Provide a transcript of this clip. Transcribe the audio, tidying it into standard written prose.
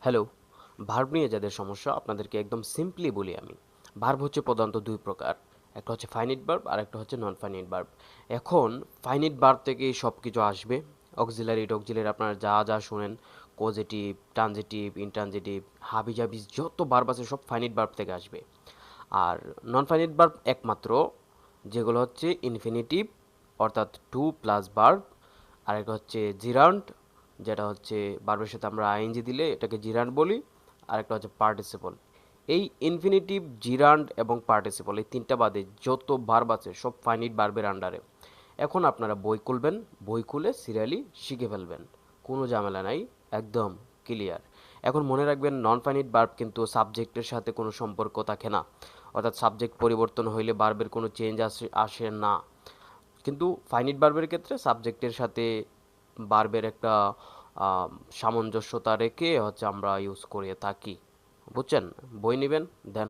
Hello, verb নিয়ে যাদের সমস্যা আপনাদেরকে একদম সিম্পলি বলি আমি। ভার্ব হচ্ছে প্রধানত দুই প্রকার। একটা হচ্ছে ফাইনিট ভার্ব আর একটা হচ্ছে নন ফাইনিট ভার্ব। এখন ফাইনিট ভার্ব থেকেই সব কিছু আসবে। অক্সিলারি টক্সিলারি আপনারা যা যা শুনেন, পজিটিভ, ট্রানজিটিভ, ইনট্রানজিটিভ, হাবিজাবি যত ভার্ব আছে সব ফাইনিট ভার্ব থেকে আসবে। আর নন ফাইনিট ভার্ব একমাত্র যেগুলো হচ্ছে ইনফিনিটিভ অর্থাৎ টু প্লাস ভার্ব, আর একটা হচ্ছে জিরান্ড যেটা হচ্ছে ভার্বের সাথে আমরা আইএনজি দিলে এটাকে জিরান্ড বলি, আর একটা হচ্ছে পার্টিসিপল। এই ইনফিনিটিভ, জিরান্ড এবং পার্টিসিপল এই তিনটা বাদে যত ভার্ব আছে সব ফাইনিট ভার্বের আন্ডারে। এখন আপনারা বই খুলবেন, বই খুলে সিরিয়ালি শিখে ফেলবেন, কোনো ঝামেলা নাই, একদম ক্লিয়ার। এখন মনে রাখবেন নন ফাইনিট ভার্ব কিন্তু সাবজেক্টের সাথে কোনো সম্পর্ক থাকে না, অর্থাৎ সাবজেক্ট পরিবর্তন হইলে ভার্বের কোনো চেঞ্জ আসে না। কিন্তু ফাইনিট ভার্বের ক্ষেত্রে সাবজেক্টের সাথে ভার্বের একটা আহ, সামঞ্জস্যতা রেখে হচ্ছে আমরা ইউজ করে থাকি। বুঝছেন? বই নেবেন দেন